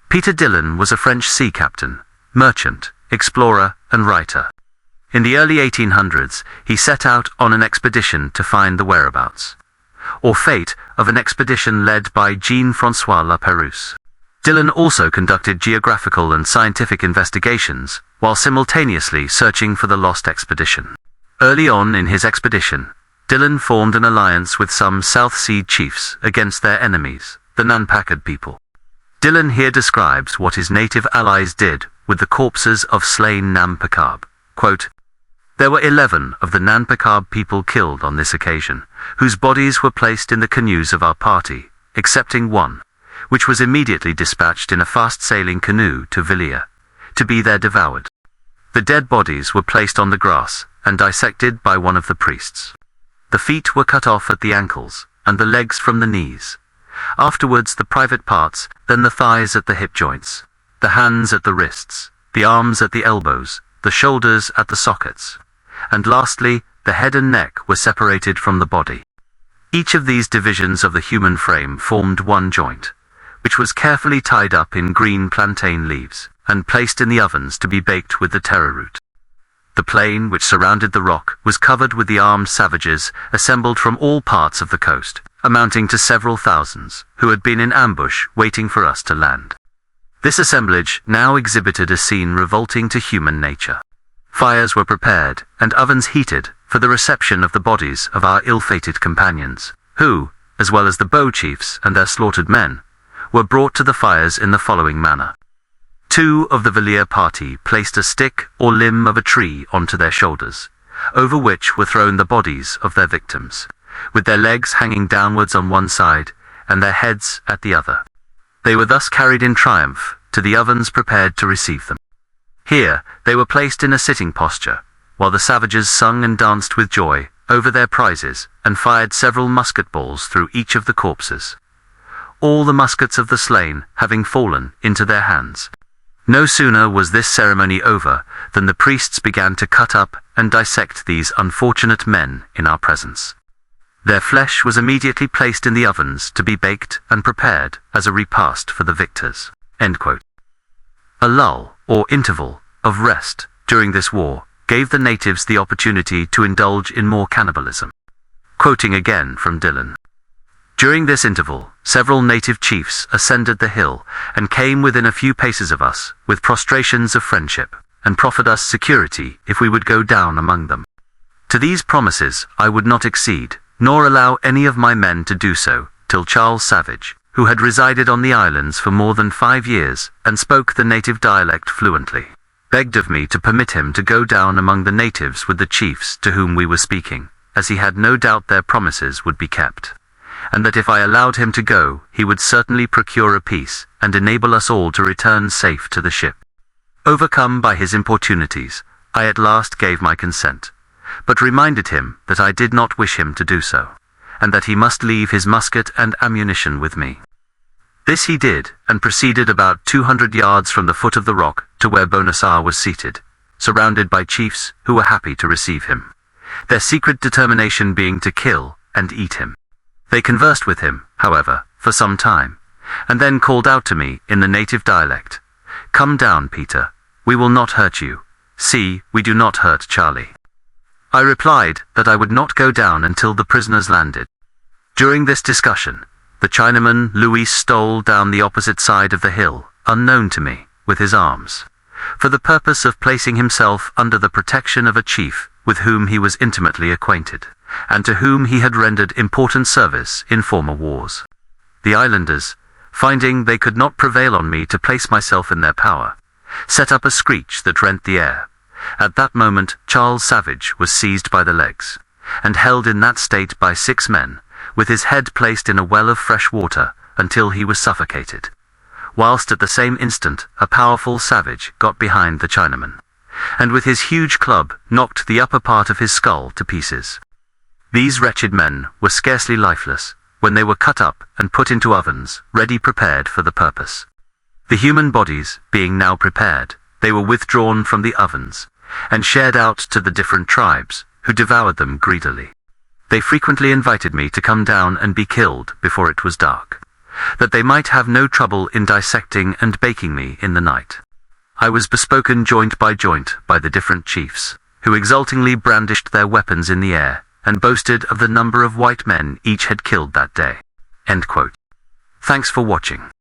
Peter Dillon was a French sea captain, merchant, explorer, and writer. In the early 1800s, he set out on an expedition to find the whereabouts, or fate, of an expedition led by Jean-François La Pérouse. Dillon also conducted geographical and scientific investigations, while simultaneously searching for the lost expedition. Early on in his expedition, Dillon formed an alliance with some South Sea chiefs against their enemies, the Nanpakad people. Dillon here describes what his native allies did with the corpses of slain Nanpakad. Quote, "There were 11 of the Nanpakad people killed on this occasion, whose bodies were placed in the canoes of our party, excepting one, which was immediately dispatched in a fast-sailing canoe to Villiers, to be there devoured. The dead bodies were placed on the grass and dissected by one of the priests. The feet were cut off at the ankles, and the legs from the knees. Afterwards the private parts, then the thighs at the hip joints, the hands at the wrists, the arms at the elbows, the shoulders at the sockets, and lastly, the head and neck were separated from the body. Each of these divisions of the human frame formed one joint, which was carefully tied up in green plantain leaves, and placed in the ovens to be baked with the taro root. The plain which surrounded the rock was covered with the armed savages assembled from all parts of the coast, amounting to several thousands, who had been in ambush waiting for us to land. This assemblage now exhibited a scene revolting to human nature. Fires were prepared, and ovens heated, for the reception of the bodies of our ill-fated companions, who, as well as the bow chiefs and their slaughtered men, were brought to the fires in the following manner. 2 of the Villiers party placed a stick or limb of a tree onto their shoulders, over which were thrown the bodies of their victims, with their legs hanging downwards on one side and their heads at the other. They were thus carried in triumph to the ovens prepared to receive them. Here they were placed in a sitting posture, while the savages sung and danced with joy over their prizes and fired several musket balls through each of the corpses, all the muskets of the slain having fallen into their hands. No sooner was this ceremony over than the priests began to cut up and dissect these unfortunate men in our presence. Their flesh was immediately placed in the ovens to be baked and prepared as a repast for the victors." End quote. A lull, or interval, of rest during this war gave the natives the opportunity to indulge in more cannibalism. Quoting again from Dillon, "During this interval, several native chiefs ascended the hill and came within a few paces of us with prostrations of friendship, and proffered us security if we would go down among them. To these promises I would not accede, nor allow any of my men to do so, till Charles Savage, who had resided on the islands for more than 5 years and spoke the native dialect fluently, begged of me to permit him to go down among the natives with the chiefs to whom we were speaking, as he had no doubt their promises would be kept, and that if I allowed him to go, he would certainly procure a peace, and enable us all to return safe to the ship. Overcome by his importunities, I at last gave my consent, but reminded him that I did not wish him to do so, and that he must leave his musket and ammunition with me. This he did, and proceeded about 200 yards from the foot of the rock to where Bonassar was seated, surrounded by chiefs who were happy to receive him, their secret determination being to kill and eat him. They conversed with him, however, for some time, and then called out to me in the native dialect, 'Come down, Peter, we will not hurt you. See, we do not hurt Charlie.' I replied that I would not go down until the prisoners landed. During this discussion, the Chinaman Louis stole down the opposite side of the hill, unknown to me, with his arms, for the purpose of placing himself under the protection of a chief with whom he was intimately acquainted, and to whom he had rendered important service in former wars. The islanders, finding they could not prevail on me to place myself in their power, set up a screech that rent the air. At that moment Charles Savage was seized by the legs, and held in that state by 6 men, with his head placed in a well of fresh water until he was suffocated, whilst at the same instant a powerful savage got behind the Chinaman, and with his huge club knocked the upper part of his skull to pieces. These wretched men were scarcely lifeless when they were cut up and put into ovens, ready prepared for the purpose. The human bodies being now prepared, they were withdrawn from the ovens, and shared out to the different tribes, who devoured them greedily. They frequently invited me to come down and be killed before it was dark, that they might have no trouble in dissecting and baking me in the night. I was bespoken joint by the different chiefs, who exultingly brandished their weapons in the air, and boasted of the number of white men each had killed that day." End quote. Thanks for watching.